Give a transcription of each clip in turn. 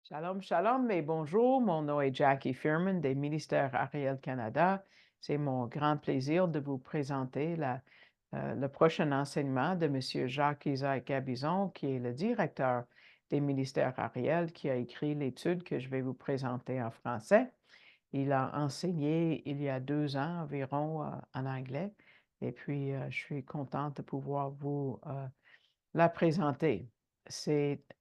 Shalom, shalom et bonjour. Mon nom est Jackie Firman des ministères Ariel Canada. C'est mon grand plaisir de vous présenter le prochain enseignement de M. Jacques-Isaac Gabizon, qui est le directeur des ministères Ariel, qui a écrit l'étude que je vais vous présenter en français. Il a enseigné il y a 2 ans environ en anglais et puis je suis contente de pouvoir vous la présenter.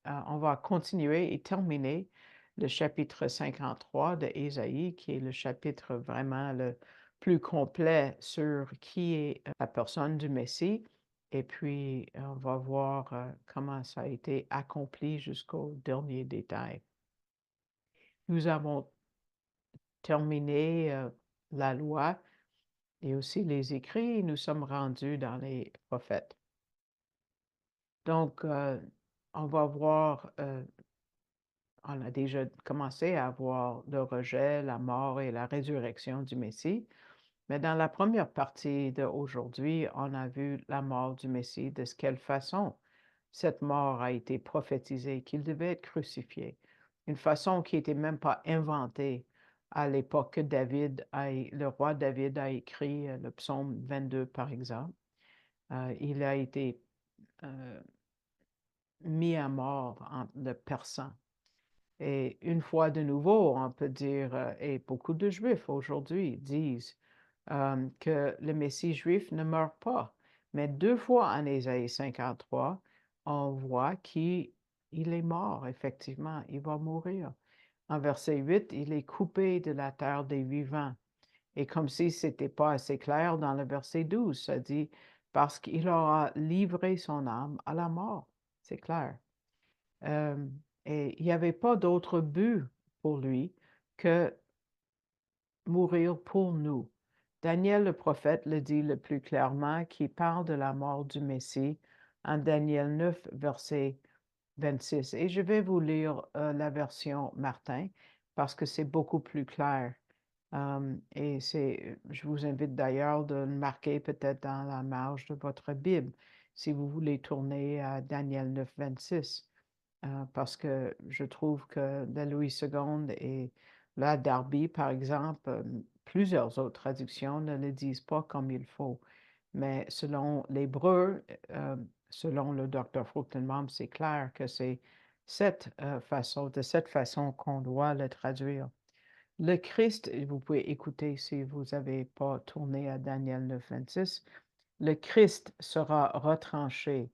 On va continuer et terminer le chapitre 53 de Ésaïe, qui est le chapitre vraiment le plus complet sur qui est la personne du Messie. Et puis, on va voir comment ça a été accompli jusqu'au dernier détail. Nous avons terminé la loi et aussi les écrits, et nous sommes rendus dans les prophètes. Donc, on va voir on a déjà commencé à voir le rejet, la mort et la résurrection du Messie. Mais dans la première partie d'aujourd'hui, on a vu la mort du Messie, de quelle façon cette mort a été prophétisée, qu'il devait être crucifié. Une façon qui n'était même pas inventée à l'époque que le roi David a écrit le psaume 22, par exemple. Il a été euh, mis à mort en le persan. Et une fois de nouveau, on peut dire, et beaucoup de Juifs aujourd'hui disent que le Messie juif ne meurt pas. Mais 2 fois en Ésaïe 53, on voit qu'il est mort, effectivement, il va mourir. En verset 8, il est coupé de la terre des vivants. Et comme si ce n'était pas assez clair dans le verset 12, ça dit, parce qu'il aura livré son âme à la mort. C'est clair. Euh, et il n'y avait pas d'autre but pour lui que mourir pour nous. Daniel le prophète le dit le plus clairement, qui parle de la mort du Messie en Daniel 9, verset 26. Et je vais vous lire la version Martin parce que c'est beaucoup plus clair. Je vous invite d'ailleurs de le marquer peut-être dans la marge de votre Bible si vous voulez tourner à Daniel 9, 26. Parce que je trouve que la Louis II et la Darby, par exemple, plusieurs autres traductions ne le disent pas comme il faut. Mais selon l'hébreu, euh, selon le docteur Fruchtenbaum, c'est clair que c'est de cette façon qu'on doit le traduire. Le Christ, vous pouvez écouter si vous n'avez pas tourné à Daniel 9, 26, le Christ sera retranché,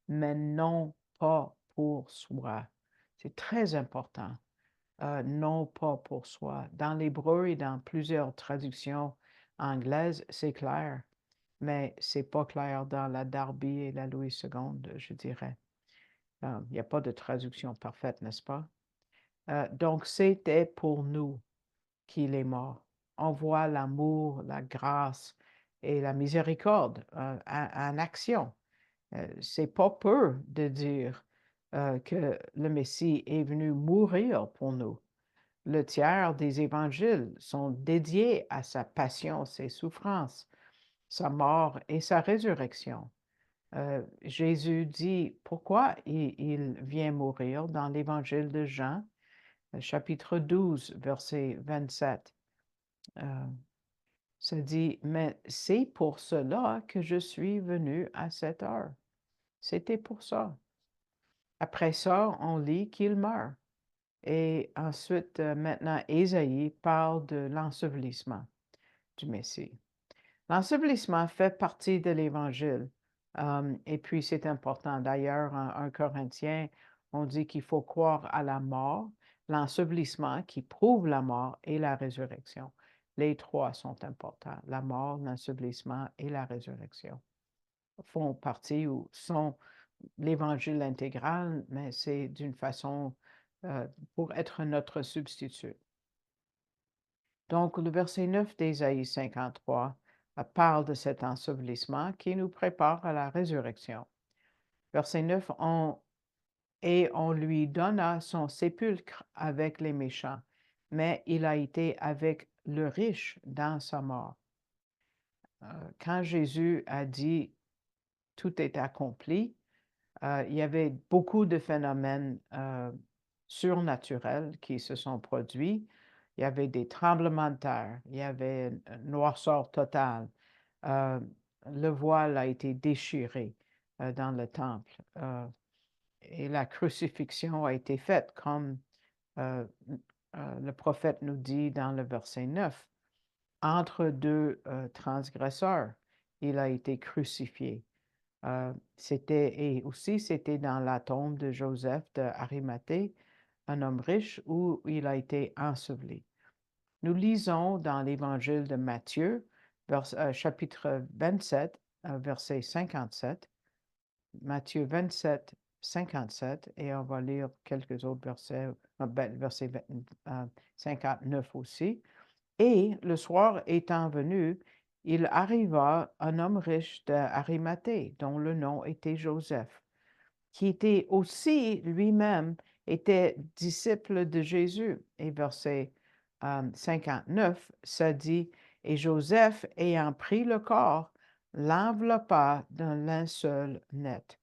mais non pas pour soi. C'est très important. Non pas pour soi. Dans l'hébreu et dans plusieurs traductions anglaises, c'est clair, mais c'est pas clair dans la Darby et la Louis II, je dirais. Il n'y a pas de traduction parfaite, n'est-ce pas? Donc, c'était pour nous qu'il est mort. On voit l'amour, la grâce et la miséricorde en action. C'est pas peu de dire que le Messie est venu mourir pour nous. Le tiers des évangiles sont dédiés à sa passion, ses souffrances, sa mort et sa résurrection. Jésus dit pourquoi il vient mourir dans l'évangile de Jean, chapitre 12, verset 27. Ça dit, mais c'est pour cela que je suis venu à cette heure. C'était pour ça. Après ça, on lit qu'il meurt. Et ensuite, maintenant, Ésaïe parle de l'ensevelissement du Messie. L'ensevelissement fait partie de l'Évangile. Et puis, c'est important. D'ailleurs, en 1 Corinthiens, on dit qu'il faut croire à la mort, l'ensevelissement qui prouve la mort et la résurrection. Les trois sont importants. La mort, l'ensevelissement et la résurrection font partie ou sont l'Évangile intégral, mais c'est d'une façon pour être notre substitut. Donc, le verset 9 d'Ésaïe 53 parle de cet ensevelissement qui nous prépare à la résurrection. Verset 9, et on lui donna son sépulcre avec les méchants, mais il a été avec le riche dans sa mort. Quand Jésus a dit tout est accompli, il y avait beaucoup de phénomènes surnaturels qui se sont produits. Il y avait des tremblements de terre, il y avait une noirceur totale. Euh, le voile a été déchiré dans le temple et la crucifixion a été faite comme euh, le prophète nous dit dans le verset 9. Entre deux transgresseurs, il a été crucifié. Et aussi c'était dans la tombe de Joseph d'Arimathée, un homme riche, où il a été enseveli. Nous lisons dans l'Évangile de Matthieu, chapitre 27, verset 57, Matthieu 27, 57, et on va lire quelques autres versets, verset 59 aussi. Et le soir étant venu, il arriva un homme riche d'Arimathée, dont le nom était Joseph, qui était aussi lui-même était disciple de Jésus. Et verset 59, ça dit, et Joseph, ayant pris le corps, l'enveloppa d'un linceul net.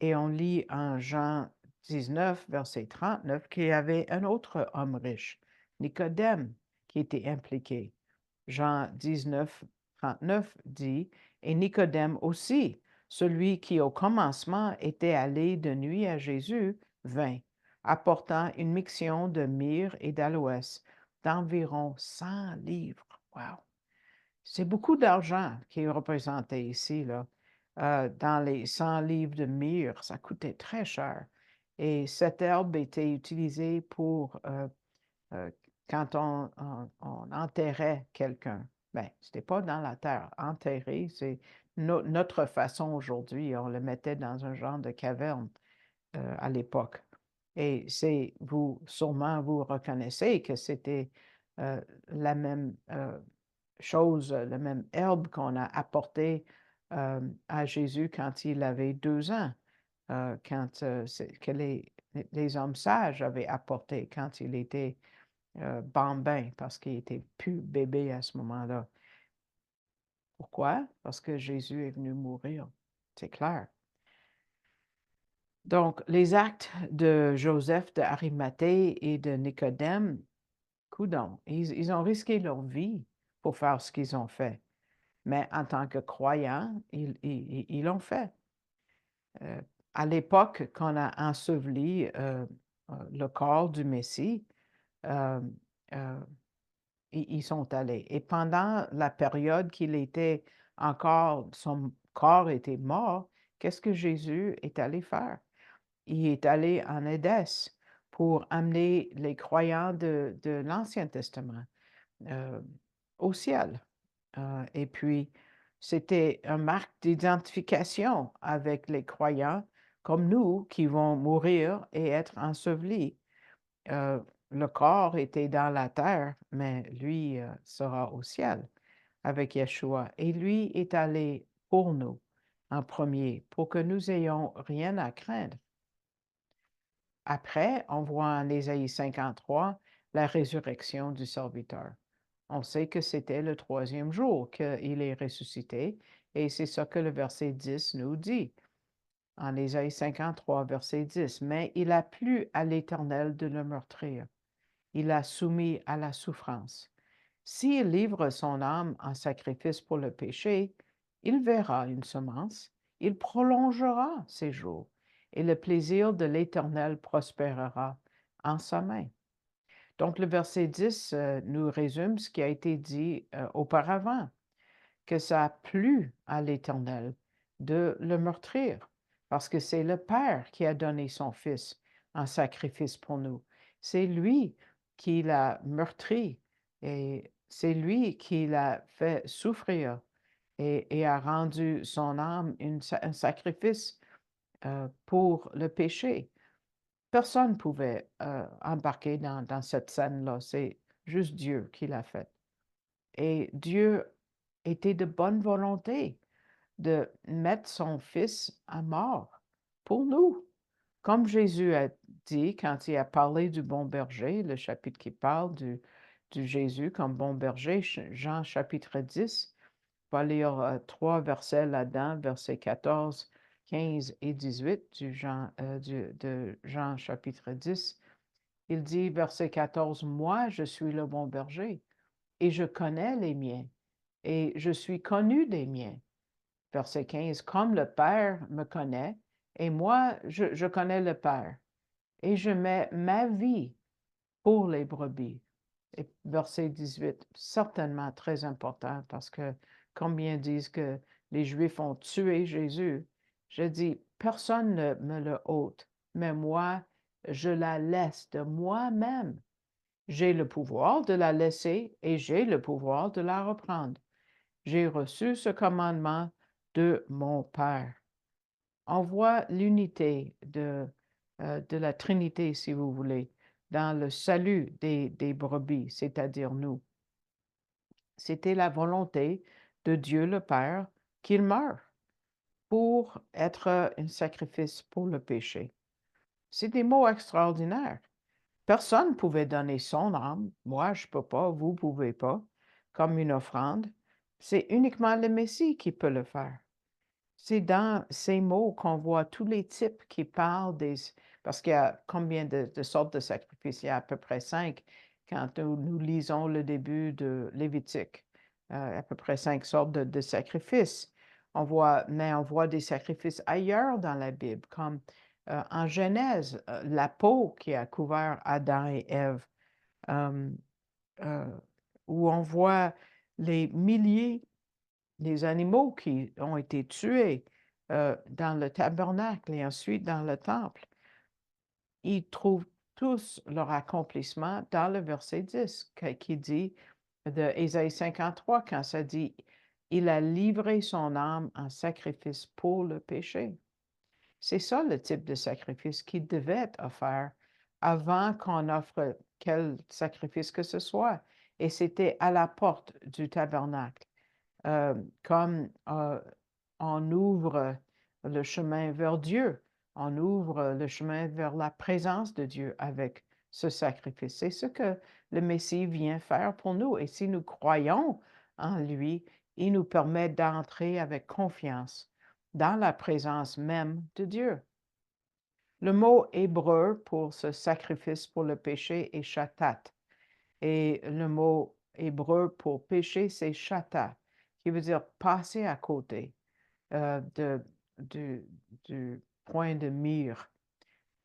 Et on lit en Jean 19, verset 39, qu'il y avait un autre homme riche, Nicodème, qui était impliqué. Jean 19, 39 dit, et Nicodème aussi, celui qui au commencement était allé de nuit à Jésus, vint, apportant une mixion de myrrhe et d'aloès d'environ 100 livres. Wow! C'est beaucoup d'argent qui est représenté ici, là. Dans les 100 livres de myrrhe, ça coûtait très cher. Et cette herbe était utilisée pour euh, quand on enterrait quelqu'un. Ben, ce n'était pas dans la terre. Enterrer, c'est notre façon aujourd'hui. On le mettait dans un genre de caverne à l'époque. Et sûrement, vous reconnaissez que c'était la même chose, la même herbe qu'on a apportée à Jésus quand il avait 2 ans, que les hommes sages avaient apporté quand il était bambin, parce qu'il était plus bébé à ce moment-là. Pourquoi? Parce que Jésus est venu mourir. C'est clair. Donc, les actes de Joseph d'Arimathée et de Nicodème, coudonc, ils ont risqué leur vie pour faire ce qu'ils ont fait. Mais en tant que croyants, ils l'ont fait. Euh, à l'époque qu'on a enseveli le corps du Messie, euh, euh, ils sont allés. Et pendant la période qu'il était encore, son corps était mort, qu'est-ce que Jésus est allé faire? Il est allé en Édesse pour amener les croyants de l'Ancien Testament euh, au ciel. Et puis, c'était un marque d'identification avec les croyants comme nous qui vont mourir et être ensevelis. Euh, le corps était dans la terre, mais lui sera au ciel avec Yeshua. Et lui est allé pour nous en premier, pour que nous ayons rien à craindre. Après, on voit en Ésaïe 53 la résurrection du serviteur. On sait que c'était le 3e jour qu'il est ressuscité, et c'est ça que le verset 10 nous dit. En Ésaïe 53, verset 10, mais il a plu à l'Éternel de le meurtrir. Il l'a soumis à la souffrance. S'il livre son âme en sacrifice pour le péché, il verra une semence, il prolongera ses jours, et le plaisir de l'Éternel prospérera en sa main. Donc, le verset 10 nous résume ce qui a été dit auparavant, que ça a plu à l'Éternel de le meurtrir, parce que c'est le Père qui a donné son Fils en sacrifice pour nous. C'est lui qui l'a meurtri et c'est lui qui l'a fait souffrir et a rendu son âme un sacrifice pour le péché. Personne ne pouvait embarquer dans cette scène-là. C'est juste Dieu qui l'a fait. Et Dieu était de bonne volonté de mettre son Fils à mort pour nous. Comme Jésus a dit quand il a parlé du bon berger, le chapitre qui parle du Jésus comme bon berger, Jean chapitre 10, on va lire 3 versets là-dedans, versets 14, 15 et 18 de Jean chapitre 10. Il dit, verset 14, moi, je suis le bon berger et je connais les miens et je suis connu des miens. Verset 15, comme le Père me connaît et moi, je connais le Père et je mets ma vie pour les brebis. Et verset 18, certainement très important parce que combien disent que les Juifs ont tué Jésus. Je dis, personne ne me le ôte, mais moi, je la laisse de moi-même. J'ai le pouvoir de la laisser et j'ai le pouvoir de la reprendre. J'ai reçu ce commandement de mon Père. On voit l'unité de la Trinité, si vous voulez, dans le salut des brebis, c'est-à-dire nous. C'était la volonté de Dieu le Père qu'il meure pour être un sacrifice pour le péché. C'est des mots extraordinaires. Personne ne pouvait donner son âme. Moi, je ne peux pas, vous ne pouvez pas, comme une offrande. C'est uniquement le Messie qui peut le faire. C'est dans ces mots qu'on voit tous les types qui parlent des... Parce qu'il y a combien de sortes de sacrifices? Il y a à peu près 5 quand nous lisons le début de Lévitique. À peu près 5 sortes de sacrifices. Mais on voit des sacrifices ailleurs dans la Bible, comme en Genèse, la peau qui a couvert Adam et Ève, euh, euh, où on voit les milliers des animaux qui ont été tués dans le tabernacle et ensuite dans le temple. Ils trouvent tous leur accomplissement dans le verset 10 qui dit de Ésaïe 53, quand ça dit il a livré son âme en sacrifice pour le péché. C'est ça le type de sacrifice qui devait être offert avant qu'on offre quel sacrifice que ce soit. Et c'était à la porte du tabernacle. Comme on ouvre le chemin vers Dieu, on ouvre le chemin vers la présence de Dieu avec ce sacrifice. C'est ce que le Messie vient faire pour nous. Et si nous croyons en lui, il nous permet d'entrer avec confiance dans la présence même de Dieu. Le mot hébreu pour ce sacrifice pour le péché est shatat. Et le mot hébreu pour péché, c'est chata, qui veut dire passer à côté du, du point de mire.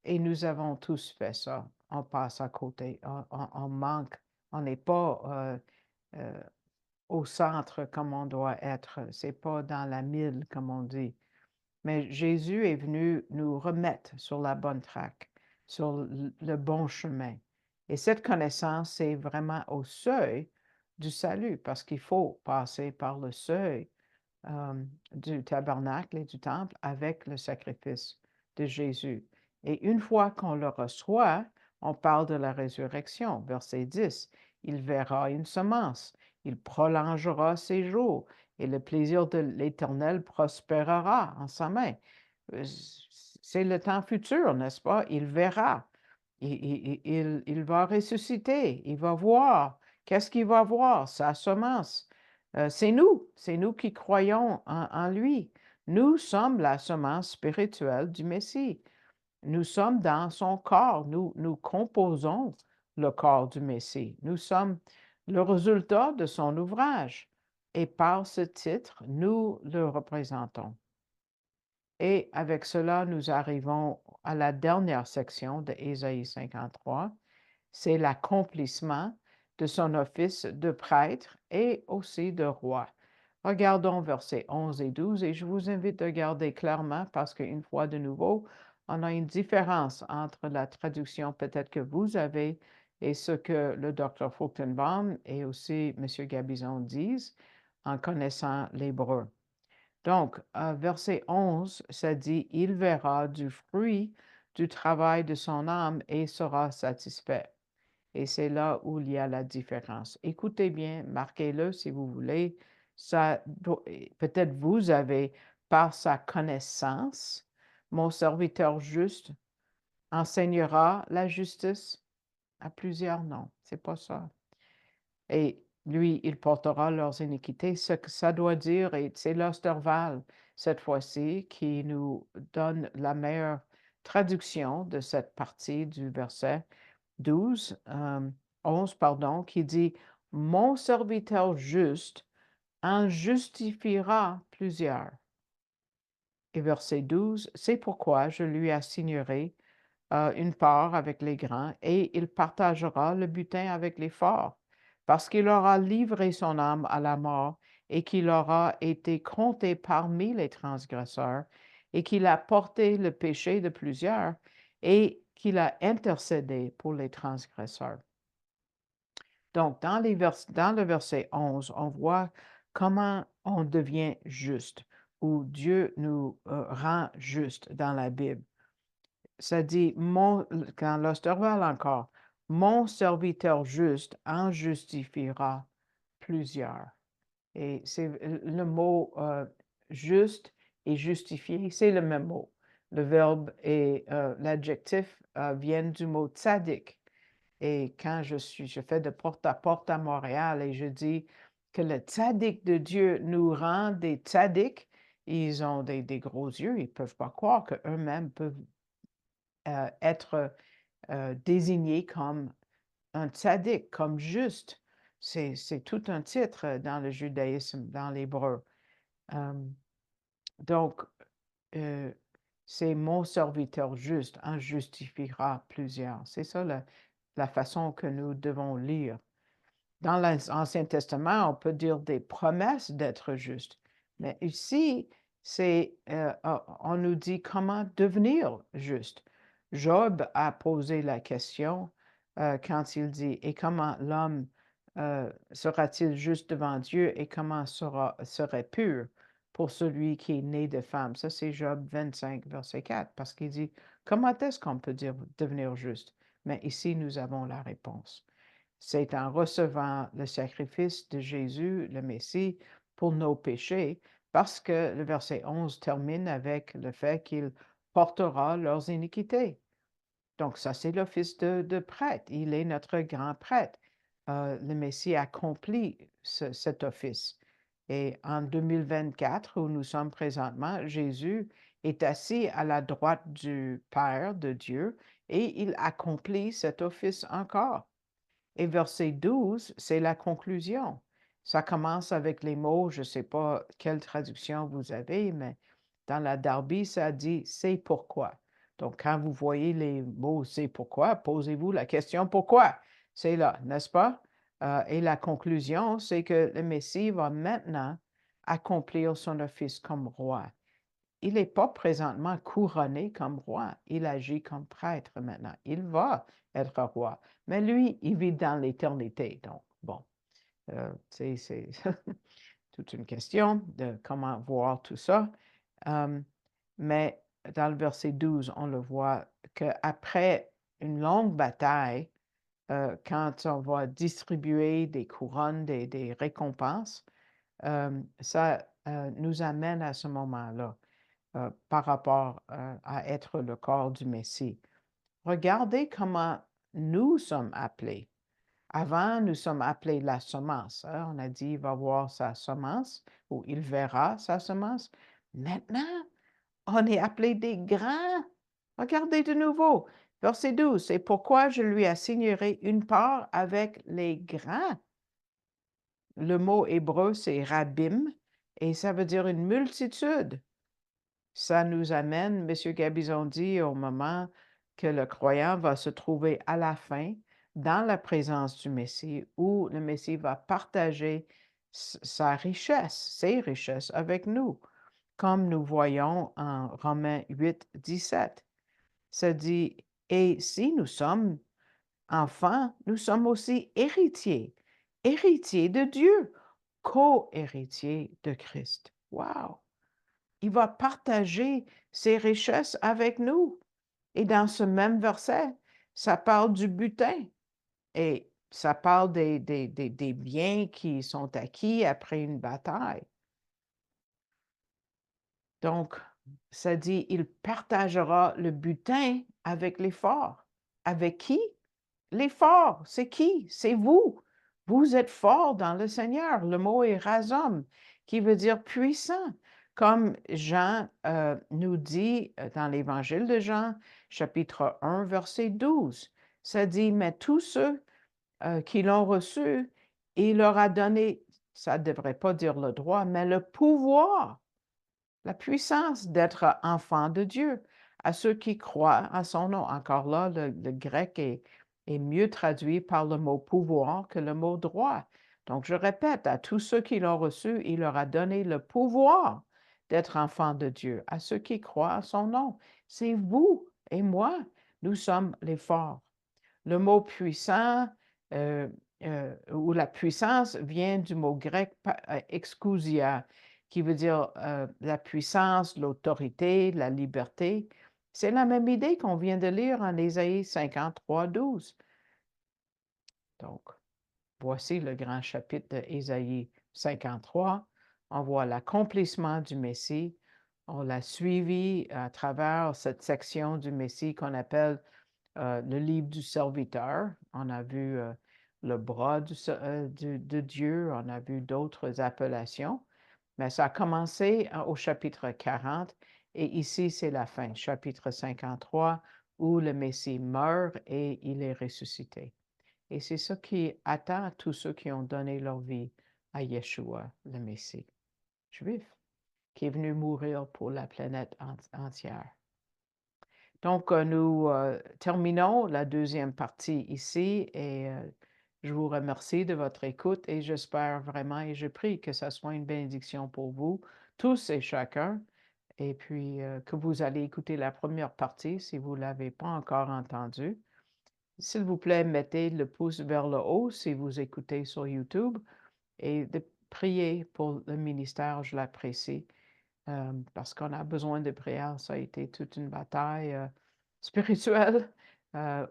Et nous avons tous fait ça. On passe à côté, on manque, on n'est pas euh, au centre comme on doit être. C'est pas dans la mille, comme on dit. Mais Jésus est venu nous remettre sur la bonne traque, sur le bon chemin. Et cette connaissance, c'est vraiment au seuil du salut, parce qu'il faut passer par le seuil du tabernacle et du temple avec le sacrifice de Jésus. Et une fois qu'on le reçoit, on parle de la résurrection, verset 10. Il verra une semence, il prolongera ses jours, et le plaisir de l'Éternel prospérera en sa main. C'est le temps futur, n'est-ce pas? Il verra. Il va ressusciter, il va voir. Qu'est-ce qu'il va voir? Sa semence. C'est nous qui croyons en lui. Nous sommes la semence spirituelle du Messie. Nous sommes dans son corps. Nous composons le corps du Messie. Nous sommes le résultat de son ouvrage. Et par ce titre, nous le représentons. Et avec cela, nous arrivons à la dernière section de Ésaïe 53. C'est l'accomplissement de son office de prêtre et aussi de roi. Regardons versets 11 et 12 et je vous invite à regarder clairement parce qu'une fois de nouveau, on a une différence entre la traduction peut-être que vous avez et ce que le Dr. Fruchtenbaum et aussi M. Gabizon disent en connaissant l'hébreu. Donc, verset 11, ça dit, il verra du fruit du travail de son âme et sera satisfait. Et c'est là où il y a la différence. Écoutez bien, marquez-le si vous voulez. Peut-être vous avez, par sa connaissance, mon serviteur juste enseignera la justice à plusieurs. Non, c'est pas ça. Et lui, il portera leurs iniquités. Ce que ça doit dire, et c'est l'Osterval, cette fois-ci, qui nous donne la meilleure traduction de cette partie du verset. 12, 11, pardon, qui dit, mon serviteur juste en justifiera plusieurs. Et verset 12, c'est pourquoi je lui assignerai une part avec les grands et il partagera le butin avec les forts, parce qu'il aura livré son âme à la mort et qu'il aura été compté parmi les transgresseurs et qu'il a porté le péché de plusieurs et qu'il a intercédé pour les transgresseurs. Donc, dans le verset 11, on voit comment on devient juste, ou Dieu nous rend juste dans la Bible. Ça dit, quand l'Osterval encore, mon serviteur juste en justifiera plusieurs. Et c'est le mot juste et justifié, c'est le même mot. Le verbe et l'adjectif viennent du mot tzaddik. Et quand je fais de porte à Montréal et je dis que le tzaddik de Dieu nous rend des tzaddiks, ils ont des gros yeux, ils ne peuvent pas croire qu'eux-mêmes peuvent être désignés comme un tzaddik, comme juste. C'est tout un titre dans le judaïsme, dans l'hébreu. Donc, c'est mon serviteur juste en justifiera plusieurs. C'est ça la façon que nous devons lire. Dans l'Ancien Testament, on peut dire des promesses d'être juste. Mais ici, on nous dit comment devenir juste. Job a posé la question quand il dit, et comment l'homme sera-t-il juste devant Dieu et comment serait pur pour celui qui est né de femme? Ça, c'est Job 25, verset 4, parce qu'il dit, comment est-ce qu'on peut devenir juste? Mais ici, nous avons la réponse. C'est en recevant le sacrifice de Jésus, le Messie, pour nos péchés, parce que le verset 11 termine avec le fait qu'il portera leurs iniquités. Donc, ça, c'est l'office de prêtre. Il est notre grand prêtre. Le Messie accomplit cet office. Et en 2024, où nous sommes présentement, Jésus est assis à la droite du Père de Dieu et il accomplit cet office encore. Et verset 12, c'est la conclusion. Ça commence avec les mots, je ne sais pas quelle traduction vous avez, mais dans la Darby, ça dit c'est pourquoi. Donc, quand vous voyez les mots c'est pourquoi, posez-vous la question pourquoi. C'est là, n'est-ce pas? Et la conclusion, c'est que le Messie va maintenant accomplir son office comme roi. Il n'est pas présentement couronné comme roi, il agit comme prêtre maintenant. Il va être roi, mais lui, il vit dans l'éternité. Donc, bon, c'est toute une question de comment voir tout ça. Mais dans le verset 12, on le voit qu'après une longue bataille, quand on va distribuer des couronnes, des récompenses, ça nous amène à ce moment-là. Par rapport à être le corps du Messie. Regardez comment nous sommes appelés. Avant, nous sommes appelés la semence. Hein? On a dit, il va voir sa semence ou il verra sa semence. Maintenant, on est appelés des grands. Regardez de nouveau. Verset 12, c'est pourquoi je lui assignerai une part avec les grands. Le mot hébreu, c'est rabim, et ça veut dire une multitude. Ça nous amène, M. Gabizon dit, au moment que le croyant va se trouver à la fin dans la présence du Messie, où le Messie va partager sa richesse, ses richesses avec nous, comme nous voyons en Romains 8, 17. Ça dit, et si nous sommes enfants, nous sommes aussi héritiers, héritiers de Dieu, co-héritiers de Christ. Wow! Il va partager ses richesses avec nous. Et dans ce même verset, ça parle du butin et ça parle des biens qui sont acquis après une bataille. Donc, ça dit, il partagera le butin avec les forts. Avec qui? Les forts, c'est qui? C'est vous. Vous êtes forts dans le Seigneur. Le mot est razom, qui veut dire puissant. Comme Jean nous dit dans l'Évangile de Jean, chapitre 1, verset 12. Ça dit, mais tous ceux qui l'ont reçu, il leur a donné, ça ne devrait pas dire le droit, mais le pouvoir, la puissance d'être enfant de Dieu, à ceux qui croient à son nom. Encore là, le grec est mieux traduit par le mot pouvoir que le mot droit. Donc, je répète, à tous ceux qui l'ont reçu, il leur a donné le pouvoir d'être enfants de Dieu, à ceux qui croient à son nom. C'est vous et moi, nous sommes les forts. Le mot puissant ou la puissance vient du mot grec exousia, qui veut dire la puissance, l'autorité, la liberté. C'est la même idée qu'on vient de lire en Ésaïe 53, 12. Donc, voici le grand chapitre d'Ésaïe 53. On voit l'accomplissement du Messie. On l'a suivi à travers cette section du Messie qu'on appelle le livre du serviteur. On a vu le bras de Dieu, on a vu d'autres appellations, mais ça a commencé au chapitre 40 et ici c'est la fin, chapitre 53, où le Messie meurt et il est ressuscité. Et c'est ce qui attend tous ceux qui ont donné leur vie à Yeshua, le Messie juif, qui est venu mourir pour la planète entière. Donc, nous terminons la deuxième partie ici et je vous remercie de votre écoute et j'espère vraiment et je prie que ça soit une bénédiction pour vous, tous et chacun, et puis que vous allez écouter la première partie si vous ne l'avez pas encore entendue. S'il vous plaît, mettez le pouce vers le haut si vous écoutez sur YouTube et de prier pour le ministère, je l'apprécie. Parce qu'on a besoin de prière. Ça a été toute une bataille spirituelle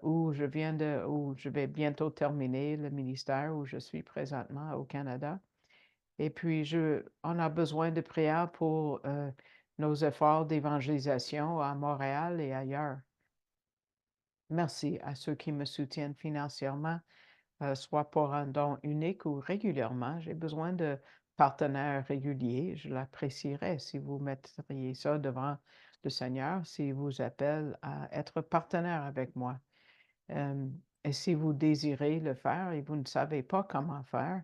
où où je vais bientôt terminer le ministère où je suis présentement au Canada. Et puis, on a besoin de prière pour nos efforts d'évangélisation à Montréal et ailleurs. Merci à ceux qui me soutiennent financièrement soit pour un don unique ou régulièrement. J'ai besoin de partenaires réguliers. Je l'apprécierais si vous mettriez ça devant le Seigneur, s'il vous appelle à être partenaire avec moi. Et si vous désirez le faire et vous ne savez pas comment faire,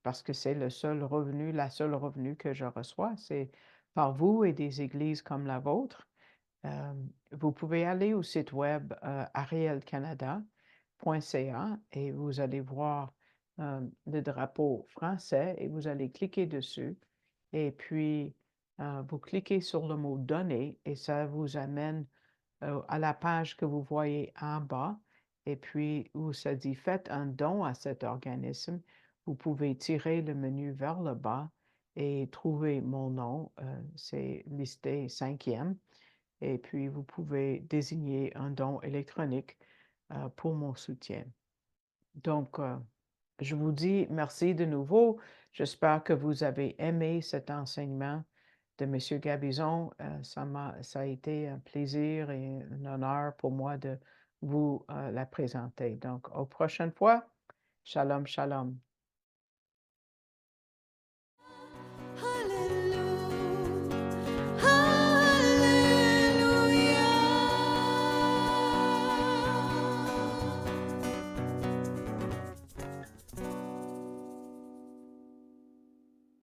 parce que c'est le seul revenu, la seule revenu que je reçois, c'est par vous et des églises comme la vôtre. Vous pouvez aller au site web arielcanada.ca et vous allez voir le drapeau français et vous allez cliquer dessus et puis vous cliquez sur le mot donner et ça vous amène à la page que vous voyez en bas et puis où ça dit faites un don à cet organisme. Vous pouvez tirer le menu vers le bas et trouver mon nom. C'est listé cinquième. Et puis, vous pouvez désigner un don électronique pour mon soutien. Donc, je vous dis merci de nouveau. J'espère que vous avez aimé cet enseignement de M. Gabizon. Ça a été un plaisir et un honneur pour moi de vous la présenter. Donc, aux prochaines fois, shalom, shalom.